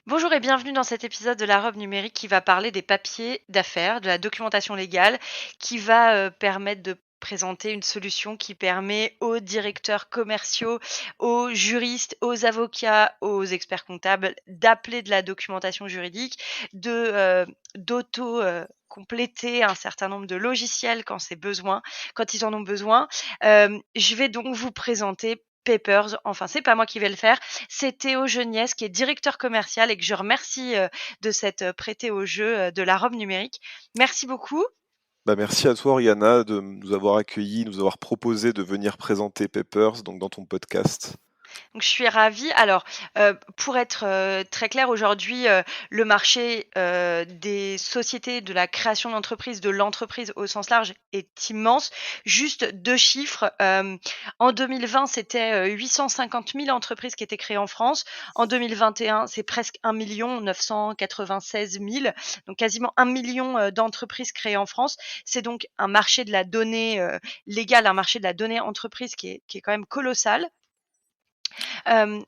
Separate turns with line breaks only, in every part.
Bonjour et bienvenue dans cet épisode de La Robe numérique qui va parler des papiers d'affaires, de la documentation légale, qui va permettre de présenter une solution qui permet aux directeurs commerciaux, aux juristes, aux avocats, aux experts comptables d'appeler de la documentation juridique, d'auto compléter un certain nombre de logiciels quand ils en ont besoin. Je vais donc vous présenter Papers. Enfin, c'est pas moi qui vais le faire, c'est Théo Geniès qui est directeur commercial et que je remercie de s'être prêté au jeu de la robe numérique. Merci beaucoup.
Merci à toi, Oriana, de nous avoir accueillis, nous avoir proposé de venir présenter Papers, donc dans ton podcast.
Donc je suis ravie. Alors, pour être, très claire, aujourd'hui, le marché, des sociétés, de la création d'entreprise, de l'entreprise au sens large est immense. Juste 2 chiffres, en 2020, c'était, 850 000 entreprises qui étaient créées en France. En 2021, c'est presque 1 996 000, donc quasiment 1 million, d'entreprises créées en France. C'est donc un marché de la donnée, légale, un marché de la donnée entreprise qui est quand même colossal.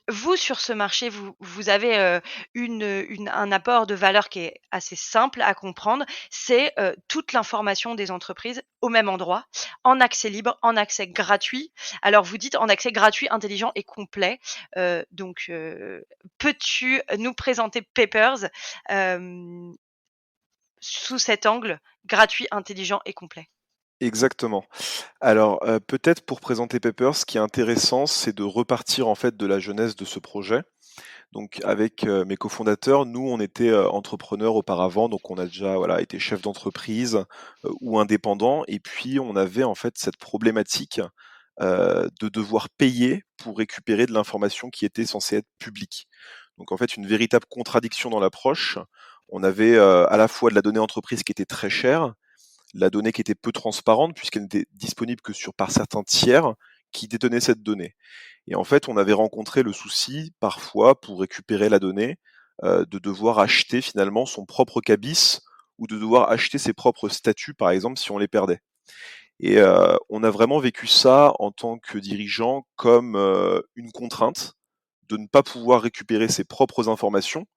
Vous, sur ce marché, vous avez, un apport de valeur qui est assez simple à comprendre. C'est, toute l'information des entreprises au même endroit, en accès libre, en accès gratuit. Alors vous dites en accès gratuit, intelligent et complet. Peux-tu nous présenter Papers, hem, sous cet angle gratuit, intelligent et complet?
Exactement. Alors, peut-être pour présenter Papers, ce qui est intéressant, c'est de repartir en fait de la genèse de ce projet. Donc avec, mes cofondateurs, nous, on était, entrepreneurs auparavant, donc on a déjà, voilà, été chef d'entreprise, ou indépendant et puis on avait en fait cette problématique, de devoir payer pour récupérer de l'information qui était censée être publique. Donc en fait, une véritable contradiction dans l'approche. On avait, à la fois de la donnée entreprise qui était très chère, la donnée qui était peu transparente puisqu'elle n'était disponible que par certains tiers qui détenaient cette donnée. Et en fait, on avait rencontré le souci, parfois, pour récupérer la donnée, de devoir acheter finalement son propre cabis ou de devoir acheter ses propres statuts, par exemple, si on les perdait. Et on a vraiment vécu ça en tant que dirigeant comme une contrainte de ne pas pouvoir récupérer ses propres informations.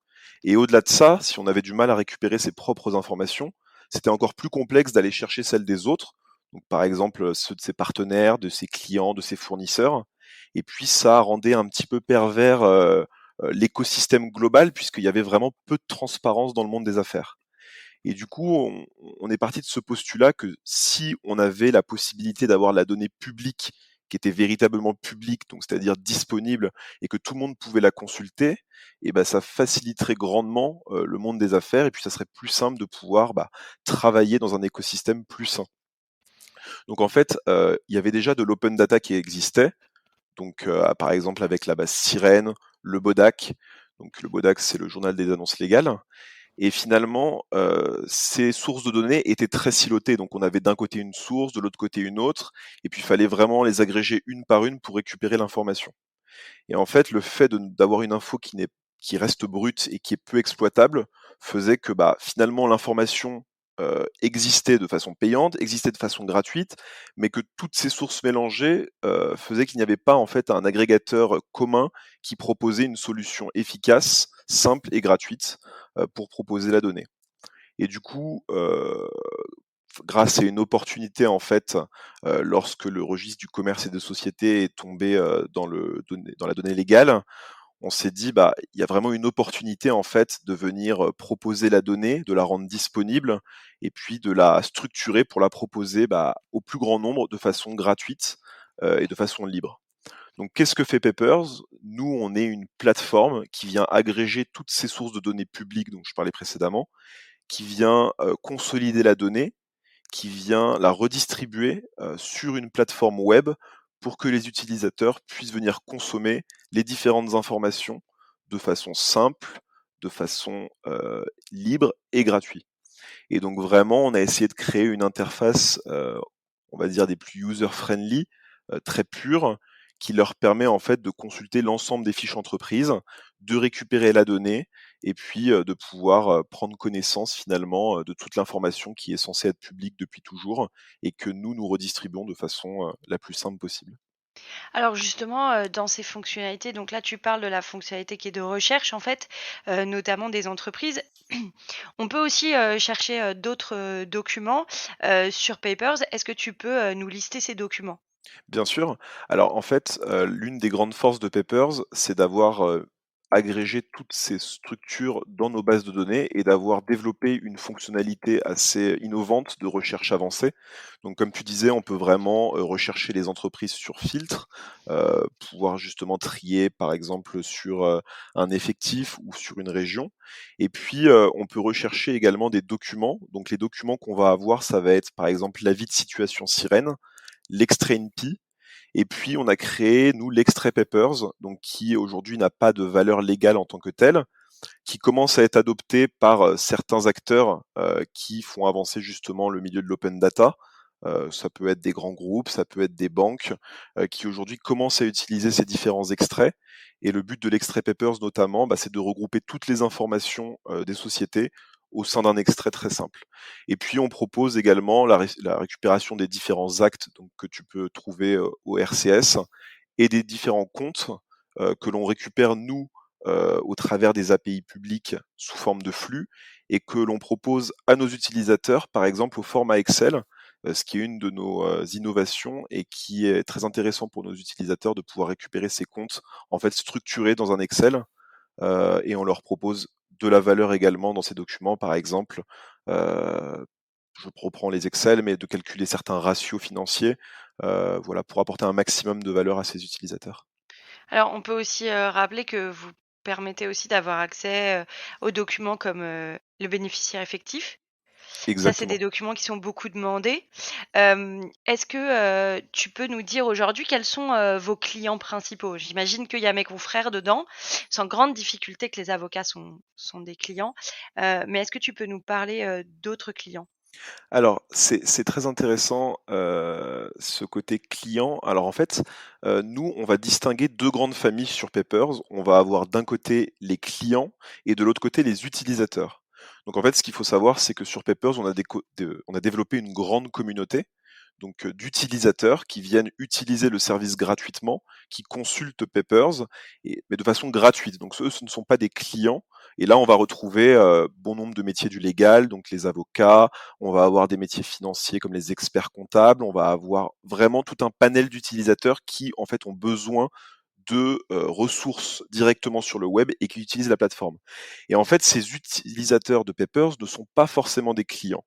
Et au-delà de ça, si on avait du mal à récupérer ses propres informations, c'était encore plus complexe d'aller chercher celles des autres, donc par exemple ceux de ses partenaires, de ses clients, de ses fournisseurs. Et puis ça rendait un petit peu pervers l'écosystème global puisqu'il y avait vraiment peu de transparence dans le monde des affaires. Et du coup, on est parti de ce postulat que si on avait la possibilité d'avoir la donnée publique qui était véritablement publique, donc c'est-à-dire disponible et que tout le monde pouvait la consulter, et ben ça faciliterait grandement le monde des affaires et puis ça serait plus simple de pouvoir travailler dans un écosystème plus sain. Donc en fait, il y avait déjà de l'open data qui existait, donc par exemple avec la base Sirène, le Bodac. Donc le Bodac, c'est le journal des annonces légales. Et finalement, ces sources de données étaient très silotées. Donc on avait d'un côté une source, de l'autre côté une autre, et puis il fallait vraiment les agréger une par une pour récupérer l'information. Et en fait, le fait d'avoir une info qui reste brute et qui est peu exploitable faisait que finalement l'information existait de façon payante, existait de façon gratuite, mais que toutes ces sources mélangées faisaient qu'il n'y avait pas en fait un agrégateur commun qui proposait une solution efficace, simple et gratuite pour proposer la donnée. Et du coup, grâce à une opportunité en fait, lorsque le registre du commerce et des sociétés est tombé dans la donnée légale, on s'est dit il y a vraiment une opportunité en fait de venir proposer la donnée, de la rendre disponible et puis de la structurer pour la proposer au plus grand nombre de façon gratuite et de façon libre. Donc qu'est-ce que fait Papers? Nous, on est une plateforme qui vient agréger toutes ces sources de données publiques dont je parlais précédemment, qui vient consolider la donnée, qui vient la redistribuer sur une plateforme web pour que les utilisateurs puissent venir consommer les différentes informations de façon simple, de façon libre et gratuite. Et donc vraiment, on a essayé de créer une interface, on va dire des plus user-friendly, très pure, qui leur permet en fait de consulter l'ensemble des fiches entreprises, de récupérer la donnée et puis de pouvoir prendre connaissance finalement de toute l'information qui est censée être publique depuis toujours et que nous redistribuons de façon la plus simple possible.
Alors justement, dans ces fonctionnalités, donc là, tu parles de la fonctionnalité qui est de recherche en fait, notamment des entreprises. On peut aussi, chercher, d'autres, documents, sur Papers. Est-ce que tu peux, nous lister ces documents?
Bien sûr. Alors en fait, l'une des grandes forces de Papers, c'est d'avoir, agrégé toutes ces structures dans nos bases de données et d'avoir développé une fonctionnalité assez innovante de recherche avancée. Donc comme tu disais, on peut vraiment, rechercher les entreprises sur filtre, pouvoir justement trier par exemple sur, un effectif ou sur une région et puis, on peut rechercher également des documents. Donc les documents qu'on va avoir, ça va être par exemple l'avis de situation sirène, l'extrait INPI et puis on a créé, nous, l'extrait Papers, donc qui aujourd'hui n'a pas de valeur légale en tant que tel, qui commence à être adopté par certains acteurs qui font avancer justement le milieu de l'open data. Ça peut être des grands groupes, ça peut être des banques qui aujourd'hui commencent à utiliser ces différents extraits. Et le but de l'extrait Papers notamment, bah, c'est de regrouper toutes les informations des sociétés au sein d'un extrait très simple. Et puis on propose également la récupération des différents actes donc, que tu peux trouver au RCS et des différents comptes que l'on récupère nous au travers des API publiques sous forme de flux et que l'on propose à nos utilisateurs, par exemple au format Excel, ce qui est une de nos innovations et qui est très intéressant pour nos utilisateurs de pouvoir récupérer ces comptes en fait structurés dans un Excel et on leur propose de la valeur également dans ces documents, par exemple. euh, je reprends les Excel, mais de calculer certains ratios financiers, voilà, pour apporter un maximum de valeur à ces utilisateurs.
Alors on peut aussi, rappeler que vous permettez aussi d'avoir accès, aux documents comme, le bénéficiaire effectif. Ça, c'est des
Exactement.
documents qui sont beaucoup demandés. Est-ce que, tu peux nous dire aujourd'hui quels sont, vos clients principaux? J'imagine qu'il y a mes confrères dedans, sans grande difficulté que les avocats sont des clients, mais est-ce que tu peux nous parler, d'autres clients?
Alors, c'est très intéressant, ce côté client. Alors, en fait, nous, on va distinguer 2 grandes familles sur Papers. On va avoir d'un côté les clients et de l'autre côté les utilisateurs. Donc, en fait, ce qu'il faut savoir, c'est que sur Papers, on a développé une grande communauté, donc, d'utilisateurs qui viennent utiliser le service gratuitement, qui consultent Papers mais de façon gratuite. Donc eux, ce ne sont pas des clients et là, on va retrouver, bon nombre de métiers du légal, donc les avocats, on va avoir des métiers financiers comme les experts comptables, on va avoir vraiment tout un panel d'utilisateurs qui, en fait, ont besoin de ressources directement sur le web et qui utilisent la plateforme. Et en fait, ces utilisateurs de Papers ne sont pas forcément des clients,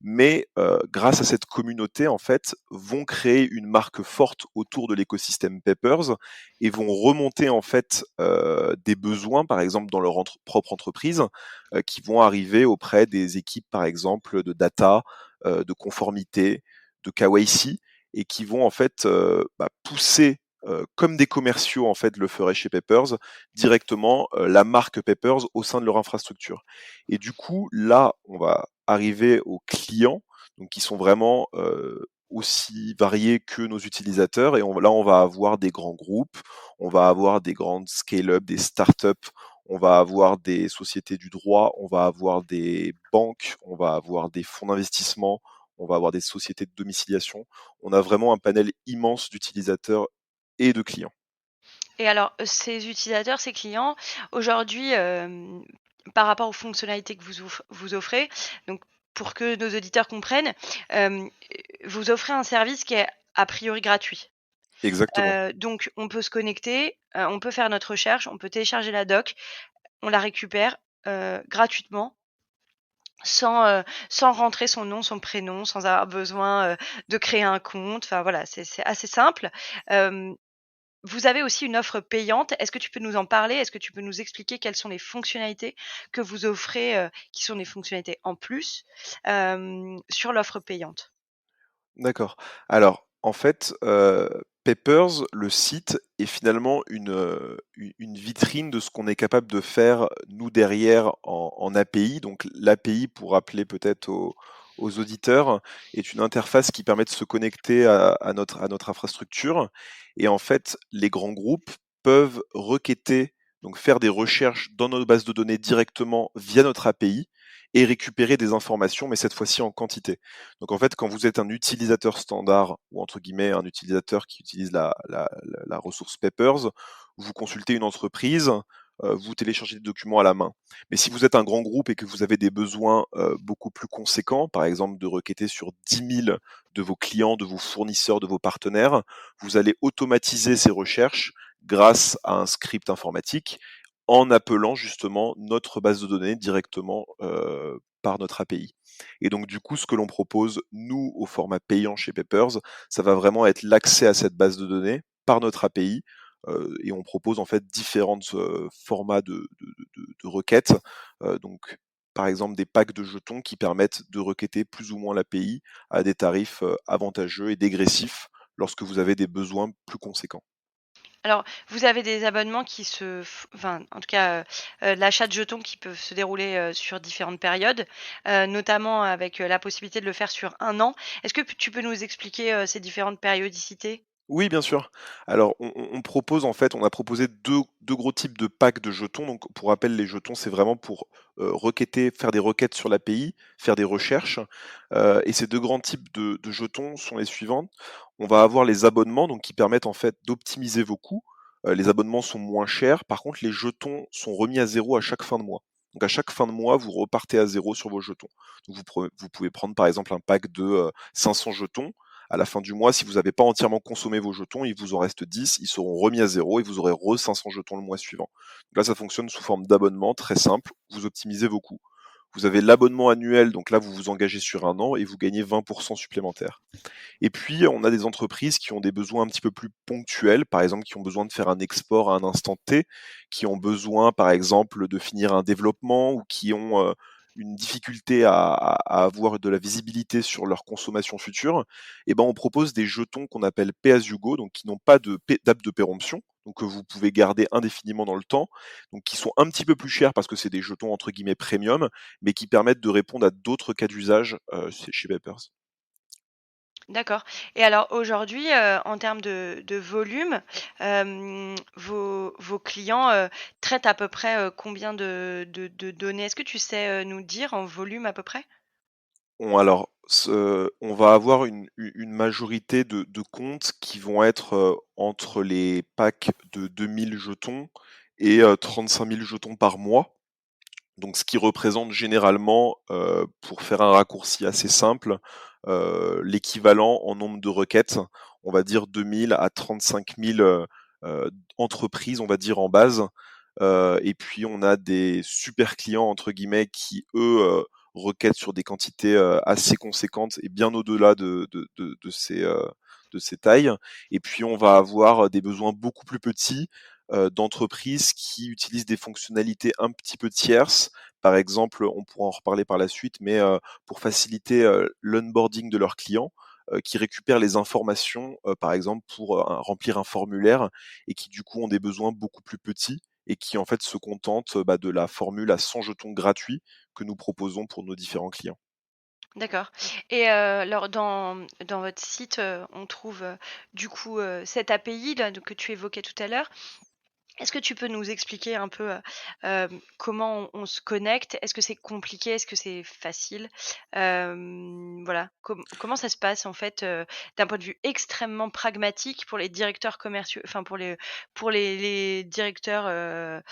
mais grâce à cette communauté, en fait, vont créer une marque forte autour de l'écosystème Papers et vont remonter en fait des besoins, par exemple dans leur propre entreprise, qui vont arriver auprès des équipes, par exemple, de data, de conformité, de KYC, et qui vont en fait pousser comme des commerciaux en fait le feraient chez Papers, directement la marque Papers au sein de leur infrastructure. Et du coup, là, on va arriver aux clients, donc qui sont vraiment aussi variés que nos utilisateurs. Et là, on va avoir des grands groupes, on va avoir des grandes scale-up, des startups, on va avoir des sociétés du droit, on va avoir des banques, on va avoir des fonds d'investissement, on va avoir des sociétés de domiciliation. On a vraiment un panel immense d'utilisateurs et de clients.
Et alors, ces utilisateurs, ces clients, aujourd'hui, par rapport aux fonctionnalités que vous offrez, donc pour que nos auditeurs comprennent, hem, vous offrez un service qui est a priori gratuit.
Exactement.
Donc on peut se connecter, on peut faire notre recherche, on peut télécharger la doc, on la récupère, gratuitement sans rentrer son nom, son prénom, sans avoir besoin, de créer un compte. Enfin voilà, c'est assez simple. Hem Vous avez aussi une offre payante. Est-ce que tu peux nous en parler? Est-ce que tu peux nous expliquer quelles sont les fonctionnalités que vous offrez, qui sont des fonctionnalités en plus, sur l'offre payante?
D'accord. Alors, en fait, Papers, le site, est finalement une vitrine de ce qu'on est capable de faire, nous, derrière, en API. Donc l'API, pour rappeler peut-être aux auditeurs, est une interface qui permet de se connecter à notre infrastructure et en fait, les grands groupes peuvent requêter, donc faire des recherches dans nos bases de données directement via notre API et récupérer des informations, mais cette fois-ci en quantité. Donc en fait, quand vous êtes un utilisateur standard, ou entre guillemets un utilisateur qui utilise la ressource Papers, vous consultez une entreprise, vous téléchargez des documents à la main. Mais si vous êtes un grand groupe et que vous avez des besoins beaucoup plus conséquents, par exemple de requêter sur 10 000 de vos clients, de vos fournisseurs, de vos partenaires, vous allez automatiser ces recherches grâce à un script informatique en appelant justement notre base de données directement par notre API. Et donc du coup, ce que l'on propose, nous, au format payant chez Papers, ça va vraiment être l'accès à cette base de données par notre API, et on propose en fait différents formats de requêtes. Donc par exemple des packs de jetons qui permettent de requêter plus ou moins l'API à des tarifs avantageux et dégressifs lorsque vous avez des besoins plus conséquents.
Alors, vous avez des abonnements qui se f enfin, en tout cas, l'achat de jetons qui peuvent se dérouler, sur différentes périodes, notamment avec, la possibilité de le faire sur 1 an. Est-ce que p tu peux nous expliquer, ces différentes périodicités?
Oui, bien sûr. Alors, on propose en fait, on a proposé deux gros types de packs de jetons. Donc, pour rappel, les jetons, c'est vraiment pour requêter, faire des requêtes sur l'API, faire des recherches. Et ces deux grands types de jetons sont les suivants. On va avoir les abonnements, donc qui permettent en fait d'optimiser vos coûts. Les abonnements sont moins chers. Par contre, les jetons sont remis à zéro à chaque fin de mois. Donc, à chaque fin de mois, vous repartez à zéro sur vos jetons. Donc, vous pouvez prendre par exemple un pack de 500 jetons. À la fin du mois, si vous n'avez pas entièrement consommé vos jetons, il vous en reste 10, ils seront remis à zéro et vous aurez re 500 jetons le mois suivant. Donc là, ça fonctionne sous forme d'abonnement, très simple, vous optimisez vos coûts. Vous avez l'abonnement annuel, donc là, vous vous engagez sur 1 an et vous gagnez 20% supplémentaires. Et puis, on a des entreprises qui ont des besoins un petit peu plus ponctuels, par exemple, qui ont besoin de faire un export à un instant T, qui ont besoin, par exemple, de finir un développement ou qui ont une difficulté à avoir de la visibilité sur leur consommation future. Et ben, on propose des jetons qu'on appelle Pay as you go, donc qui n'ont pas de date de péremption, donc que vous pouvez garder indéfiniment dans le temps, donc qui sont un petit peu plus chers parce que c'est des jetons entre guillemets premium, mais qui permettent de répondre à d'autres cas d'usage chez Vapers.
D'accord, et alors aujourd'hui, en termes de volume, vos clients, traitent à peu près, combien de données? Est-ce que tu sais, nous dire en volume à peu près?
On va avoir une majorité de comptes qui vont être entre les packs de 2 000 jetons et 35 000 jetons par mois. Donc, ce qui représente généralement, pour faire un raccourci assez simple, l'équivalent en nombre de requêtes, on va dire 2 000 à 35 000 entreprises, on va dire en base. Et puis on a des super clients entre guillemets qui eux requêtent sur des quantités assez conséquentes et bien au-delà de ces tailles. Et puis on va avoir des besoins beaucoup plus petits d'entreprises qui utilisent des fonctionnalités un petit peu tierces. Par exemple, on pourra en reparler par la suite, mais pour faciliter l'onboarding de leurs clients, qui récupèrent les informations, par exemple pour remplir un formulaire et qui du coup ont des besoins beaucoup plus petits et qui en fait se contentent de la formule à 100 jetons gratuits que nous proposons pour nos différents clients.
D'accord, et alors dans votre site, on trouve, du coup, cette API là, donc que tu évoquais tout à l'heure. Est-ce que tu peux nous expliquer un peu, comment on se connecte? Est-ce que c'est compliqué? Est-ce que c'est facile? Voilà, comment ça se passe en fait, d'un point de vue extrêmement pragmatique pour les directeurs commerciaux, enfin pour les directeurs,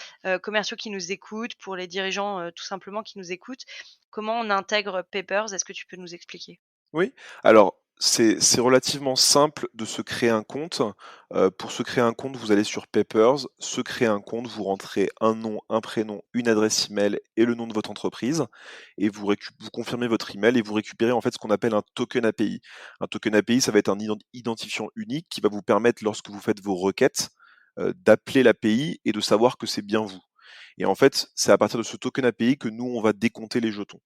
commerciaux qui nous écoutent, pour les dirigeants, tout simplement qui nous écoutent? Comment on intègre Papers? Est-ce que tu peux nous expliquer?
Oui, alors c'est relativement simple de se créer un compte. Pour se créer un compte, vous allez sur Papers, se créer un compte, vous rentrez un nom, un prénom, une adresse email et le nom de votre entreprise et vous confirmez votre email et vous récupérez en fait ce qu'on appelle un token API. Un token API, ça va être un identifiant unique qui va vous permettre lorsque vous faites vos requêtes, d'appeler l'API et de savoir que c'est bien vous. Et en fait, c'est à partir de ce token API que nous, on va décompter les jetons.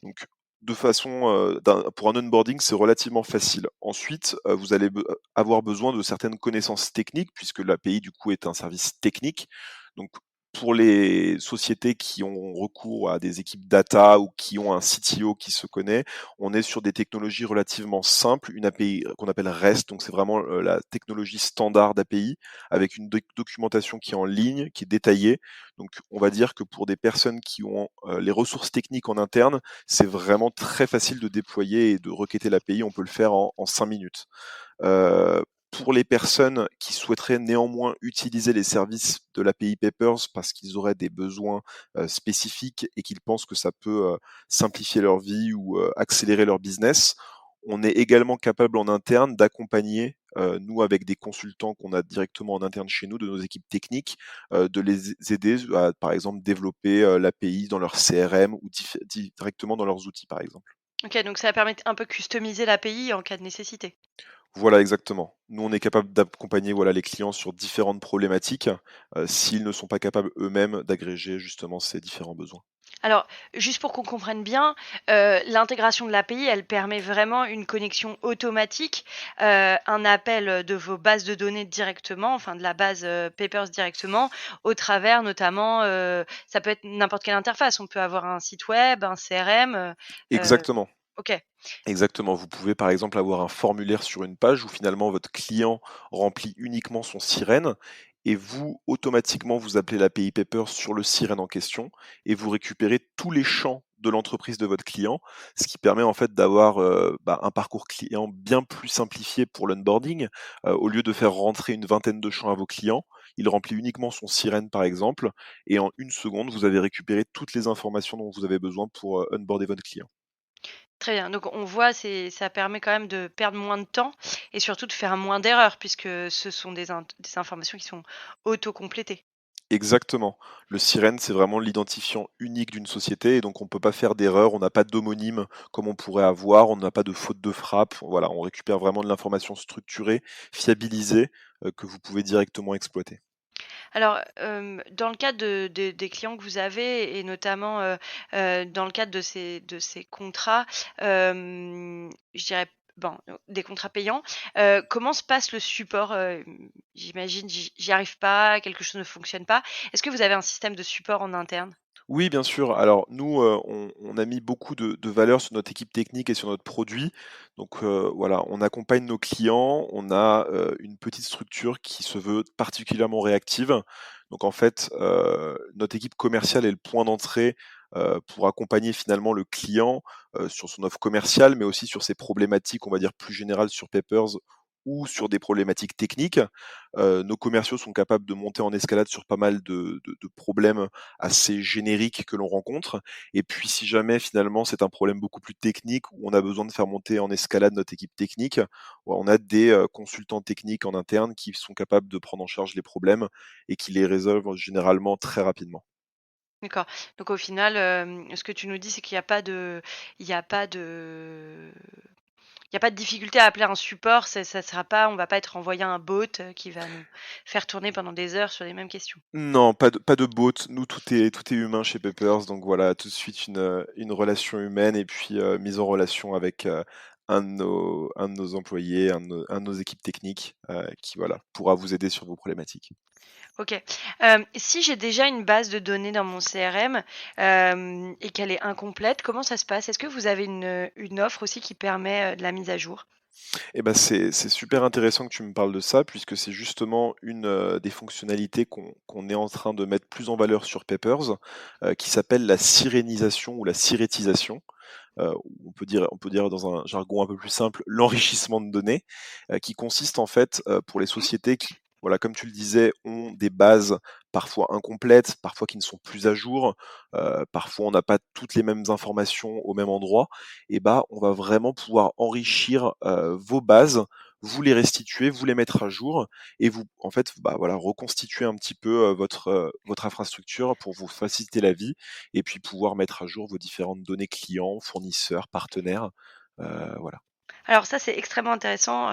Donc, de façon, pour un onboarding, c'est relativement facile. Ensuite, vous allez avoir besoin de certaines connaissances techniques, puisque l'API, du coup, est un service technique. Donc, Pour les sociétés qui ont recours à des équipes data ou qui ont un CTO qui se connaît, on est sur des technologies relativement simples, une API qu'on appelle REST, donc c'est vraiment, la technologie standard d'API avec une documentation qui est en ligne, qui est détaillée. Donc on va dire que pour des personnes qui ont, les ressources techniques en interne, c'est vraiment très facile de déployer et de requêter l'API, on peut le faire en 5 minutes. Pour les personnes qui souhaiteraient néanmoins utiliser les services de l'API Papers parce qu'ils auraient des besoins, spécifiques et qu'ils pensent que ça peut, simplifier leur vie ou, accélérer leur business, on est également capable en interne d'accompagner, nous avec des consultants qu'on a directement en interne chez nous, de nos équipes techniques, de les aider à, par exemple, développer, l'API dans leur CRM ou directement dans leurs outils, par exemple.
OK, donc ça permet un peu customiser l'API en cas de nécessité.
Voilà, exactement. Nous, on est capable d'accompagner, voilà, les clients sur différentes problématiques, s'ils ne sont pas capables eux-mêmes d'agréger justement ces différents besoins.
Alors, juste pour qu'on comprenne bien, l'intégration de l'API, elle permet vraiment une connexion automatique, un appel, de vos bases de données directement, enfin de la base, Papers directement, au travers notamment, ça peut être n'importe quelle interface. On peut avoir un site web, un CRM,
Exactement.
OK.
Exactement. Vous pouvez par exemple avoir un formulaire sur une page où finalement votre client remplit uniquement son sirène et vous, automatiquement, vous appelez l'API Paper sur le sirène en question et vous récupérez tous les champs de l'entreprise de votre client, ce qui permet en fait d'avoir un parcours client bien plus simplifié pour l'onboarding. Au lieu de faire rentrer une vingtaine de champs à vos clients, il remplit uniquement son sirène par exemple et en une seconde, vous avez récupéré toutes les informations dont vous avez besoin pour onboarder votre client.
Très bien, donc on voit, ça permet quand même de perdre moins de temps et surtout de faire moins d'erreurs puisque ce sont des informations qui sont auto-complétées.
Exactement. Le sirène, c'est vraiment l'identifiant unique d'une société et donc on ne peut pas faire d'erreur, on n'a pas d'homonyme comme on pourrait avoir, on n'a pas de faute de frappe. Voilà, on récupère vraiment de l'information structurée, fiabilisée, que vous pouvez directement exploiter.
Alors, dans le cadre des clients que vous avez et notamment, dans le cadre de ces contrats, je dirais, bon, des contrats payants, comment se passe le support? J'imagine, j'y arrive pas, quelque chose ne fonctionne pas. Est-ce que vous avez un système de support en interne?
Oui, bien sûr. Alors nous, on a mis beaucoup de valeur sur notre équipe technique et sur notre produit. Donc, voilà, on accompagne nos clients. On a, une petite structure qui se veut particulièrement réactive. Donc en fait, notre équipe commerciale est le point d'entrée, pour accompagner finalement le client, sur son offre commerciale, mais aussi sur ses problématiques, on va dire plus générales sur Papers ou sur des problématiques techniques. Nos commerciaux sont capables de monter en escalade sur pas mal de problèmes assez génériques que l'on rencontre. Et puis si jamais finalement c'est un problème beaucoup plus technique où on a besoin de faire monter en escalade notre équipe technique, ouais, on a des consultants techniques en interne qui sont capables de prendre en charge les problèmes et qui les résolvent généralement très rapidement.
D'accord. Donc au final, ce que tu nous dis, c'est qu'il y a pas de il y a pas de il y a pas de difficulté à appeler un support, ça sera pas on va pas être envoyé un bot, qui va nous faire tourner pendant des heures sur les mêmes questions.
Non, pas de bot. Nous, tout est humain chez Papers, donc voilà, tout de suite une relation humaine et puis, mise en relation avec, un de nos employés, un de nos équipes techniques, qui voilà, pourra vous aider sur vos problématiques.
OK. Si j'ai déjà une base de données dans mon CRM, et qu'elle est incomplète, comment ça se passe? Est-ce que vous avez une offre aussi qui permet, de la mise à jour?
Et ben c'est super intéressant que tu me parles de ça puisque c'est justement une, des fonctionnalités qu'on est en train de mettre plus en valeur sur Papers, qui s'appelle la sirénisation ou la sirétisation. On peut dire dans un jargon un peu plus simple, l'enrichissement de données, qui consiste en fait, pour les sociétés qui, voilà, comme tu le disais, ont des bases parfois incomplètes, parfois qui ne sont plus à jour, parfois on n'a pas toutes les mêmes informations au même endroit et bah, on va vraiment pouvoir enrichir, vos bases, vous les restituer, vous les mettre à jour et vous en fait, bah, voilà, reconstituer un petit peu, votre infrastructure pour vous faciliter la vie et puis pouvoir mettre à jour vos différentes données clients, fournisseurs, partenaires, voilà.
Alors ça, c'est extrêmement intéressant,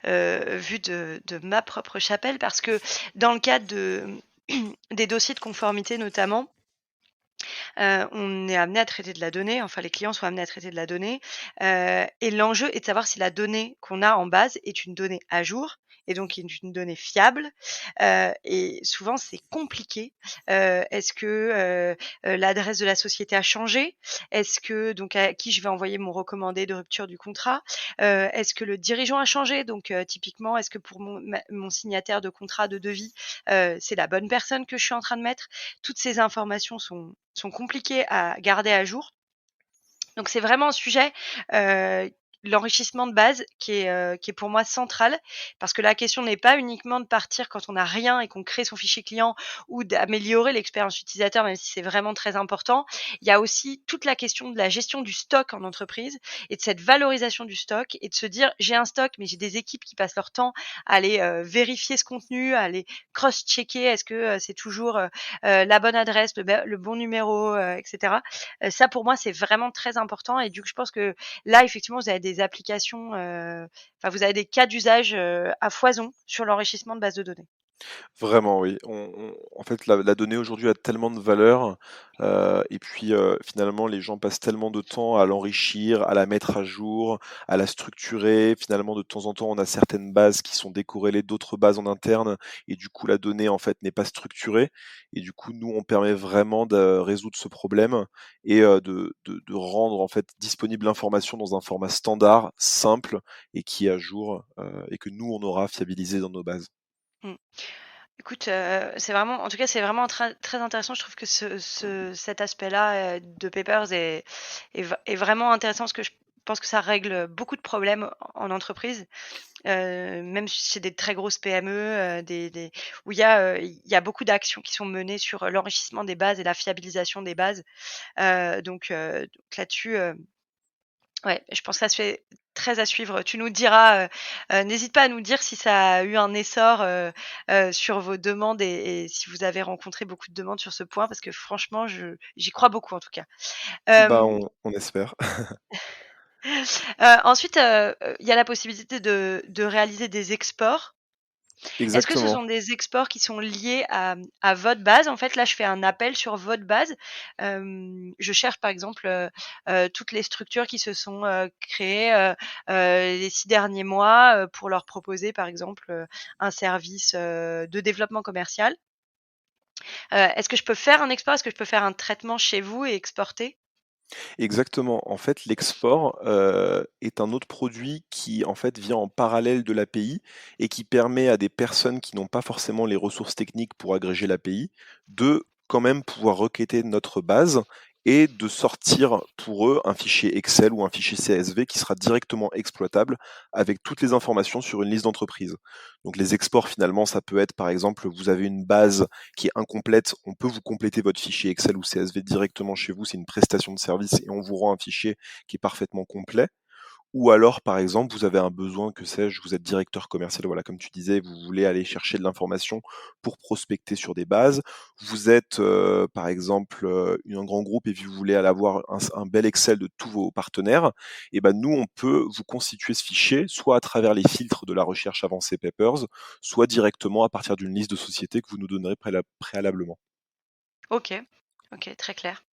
vu de ma propre chapelle parce que dans le cadre de des dossiers de conformité notamment, on est amené à traiter de la donnée, enfin les clients sont amenés à traiter de la donnée, et l'enjeu est de savoir si la donnée qu'on a en base est une donnée à jour et donc est une donnée fiable, et souvent c'est compliqué. Est-ce que, l'adresse de la société a changé? Est-ce que donc à qui je vais envoyer mon recommandé de rupture du contrat? Est-ce que le dirigeant a changé? Donc, typiquement, est-ce que pour mon signataire de contrat de devis, c'est la bonne personne que je suis en train de mettre? Toutes ces informations sont compliquées à garder à jour. Donc c'est vraiment un sujet, l'enrichissement de base qui est pour moi central. Parce que la question n'est pas uniquement de partir quand on n'a rien et qu'on crée son fichier client ou d'améliorer l'expérience utilisateur, même si c'est vraiment très important. Il y a aussi toute la question de la gestion du stock en entreprise et de cette valorisation du stock et de se dire: «J'ai un stock, mais j'ai des équipes qui passent leur temps à aller, vérifier ce contenu, à aller cross-checker. Est-ce que, c'est toujours, la bonne adresse, le bon numéro, et cetera?» Ça pour moi, c'est vraiment très important et du coup, je pense que là, effectivement, vous avez des applications, enfin, vous avez des cas d'usage, à foison sur l'enrichissement de bases de données.
Vraiment, oui. En fait, la donnée aujourd'hui a tellement de valeur, et puis, finalement, les gens passent tellement de temps à l'enrichir, à la mettre à jour, à la structurer. Finalement, de temps en temps, on a certaines bases qui sont décorrélées d'autres bases en interne et du coup, la donnée, en fait, n'est pas structurée et du coup, nous, on permet vraiment de résoudre ce problème et de rendre, en fait, disponible l'information dans un format standard, simple et qui est à jour, et que nous, on aura fiabilisé dans nos bases.
Mmh. Écoute, c'est vraiment en tout cas, c'est vraiment très intéressant. Je trouve que cet aspect-là, de Papers est vraiment intéressant parce que je pense que ça règle beaucoup de problèmes en entreprise, même chez des très grosses PME, des où il y a beaucoup d'actions qui sont menées sur l'enrichissement des bases et la fiabilisation des bases. Donc là-dessus, ouais, je pense que ça se fait très à suivre. Tu nous diras, n'hésite pas à nous dire si ça a eu un essor, sur vos demandes et si vous avez rencontré beaucoup de demandes sur ce point parce que franchement j'y crois beaucoup en tout cas.
Bah,
Hem,
on espère.
Ensuite, il y a la possibilité de réaliser des exports. Est-ce que ce
Exactement.
sont des exports qui sont liés à votre base? En fait, là, je fais un appel sur votre base. Je cherche, par exemple, toutes les structures qui se sont, créées, les 6 derniers mois, pour leur proposer, par exemple, un service, de développement commercial. Est-ce que je peux faire un export? Est-ce que je peux faire un traitement chez vous et exporter?
Exactement. En fait, l'export, est un autre produit qui, en fait, vient en parallèle de l'API et qui permet à des personnes qui n'ont pas forcément les ressources techniques pour agréger l'API, de quand même pouvoir requêter notre base et de sortir pour eux un fichier Excel ou un fichier CSV qui sera directement exploitable avec toutes les informations sur une liste d'entreprises. Donc les exports, finalement, ça peut être, par exemple, vous avez une base qui est incomplète, on peut vous compléter votre fichier Excel ou CSV directement chez vous, c'est une prestation de service et on vous rend un fichier qui est parfaitement complet. Ou alors, par exemple, vous avez un besoin, que sais-je, vous êtes directeur commercial, voilà, comme tu disais, vous voulez aller chercher de l'information pour prospecter sur des bases. Vous êtes, par exemple, un grand groupe et vous voulez aller avoir un bel Excel de tous vos partenaires. Et ben nous, on peut vous constituer ce fichier, soit à travers les filtres de la recherche avancée Papers, soit directement à partir d'une liste de sociétés que vous nous donnerez préalablement.
OK, OK, très clair.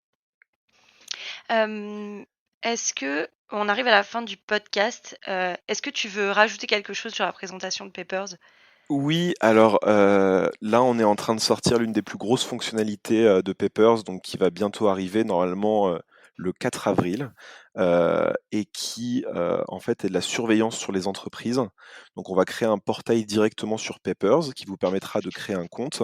Hem, Est-ce que on arrive à la fin du podcast, est-ce que tu veux rajouter quelque chose sur la présentation de Papers?
Oui, alors, là, on est en train de sortir l'une des plus grosses fonctionnalités, de Papers, donc qui va bientôt arriver normalement, le 4 avril, et qui, en fait, est de la surveillance sur les entreprises. Donc on va créer un portail directement sur Papers qui vous permettra de créer un compte,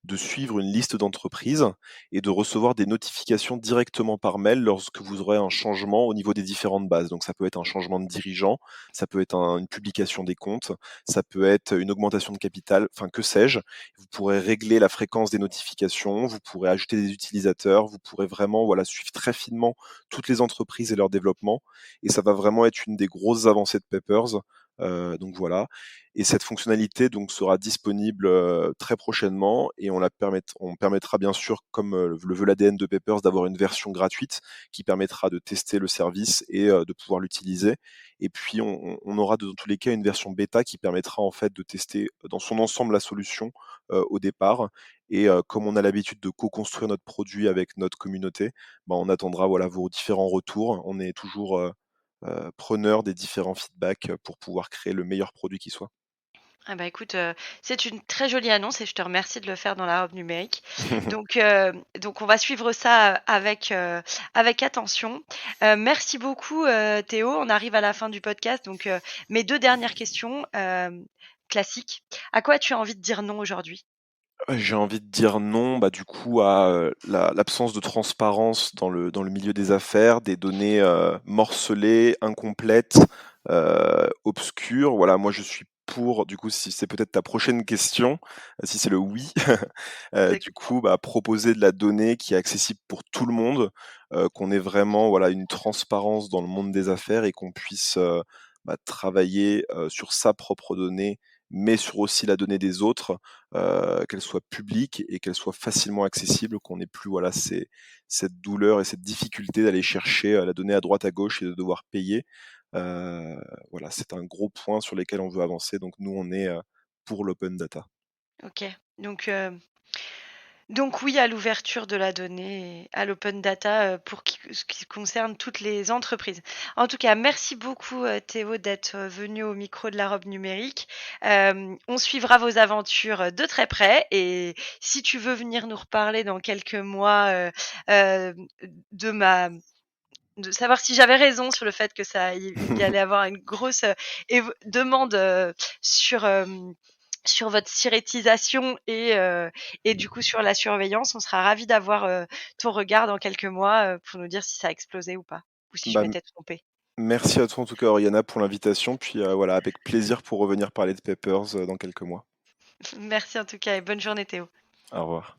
de suivre une liste d'entreprises et de recevoir des notifications directement par mail lorsque vous aurez un changement au niveau des différentes bases. Donc ça peut être un changement de dirigeant, ça peut être une publication des comptes, ça peut être une augmentation de capital, enfin que sais-je. Vous pourrez régler la fréquence des notifications, vous pourrez ajouter des utilisateurs, vous pourrez vraiment voilà, suivre très finement toutes les entreprises et leur développement. Et ça va vraiment être une des grosses avancées de Papers, Donc voilà, et cette fonctionnalité donc sera disponible, très prochainement, et on permettra bien sûr, comme, le veut l'ADN de Papers, d'avoir une version gratuite qui permettra de tester le service et de pouvoir l'utiliser, et puis on aura dans tous les cas une version bêta qui permettra en fait de tester dans son ensemble la solution, au départ, et comme on a l'habitude de co-construire notre produit avec notre communauté, bah, on attendra voilà vos différents retours. On est toujours, preneur des différents feedbacks, pour pouvoir créer le meilleur produit qui soit.
Ah bah, écoute, c'est une très jolie annonce et je te remercie de le faire dans la robe numérique. Donc on va suivre ça, avec attention. Merci beaucoup, Théo. On arrive à la fin du podcast, donc mes 2 dernières questions, classiques. À quoi tu as envie de dire non aujourd'hui?
J'ai envie de dire non, bah, du coup, à, l'absence de transparence dans le milieu des affaires, des données, morcelées, incomplètes, obscures. Voilà, moi je suis pour, du coup, si c'est peut-être ta prochaine question, si c'est le oui, du
Exactement.
coup, bah, proposer de la donnée qui est accessible pour tout le monde, qu'on ait vraiment, voilà, une transparence dans le monde des affaires, et qu'on puisse, bah, travailler, sur sa propre donnée, mais sur aussi la donnée des autres, qu'elle soit publique et qu'elle soit facilement accessible, qu'on n'ait plus voilà cette douleur et cette difficulté d'aller chercher, la donnée à droite à gauche et de devoir payer. Heu, voilà, c'est un gros point sur lesquels on veut avancer, donc nous on est, pour l'open data.
OK. Donc heu Donc oui à l'ouverture de la donnée et à l'open data, pour ce qui concerne toutes les entreprises. En tout cas, merci beaucoup, Théo d'être, venu au micro de la robe numérique. On suivra vos aventures, de très près, et si tu veux venir nous reparler dans quelques mois, heu, de ma de savoir si j'avais raison sur le fait que ça il y allait avoir une grosse, demande, sur, sur votre sirétisation et du coup sur la surveillance. On sera ravis d'avoir, ton regard dans quelques mois, pour nous dire si ça a explosé ou pas, ou si je
Bah,
m'étais trompée.
merci à toi en tout cas, Oriana, pour l'invitation, puis, voilà, avec plaisir pour revenir parler de Papers, dans quelques mois.
Merci en tout cas et bonne journée Théo.
Au revoir.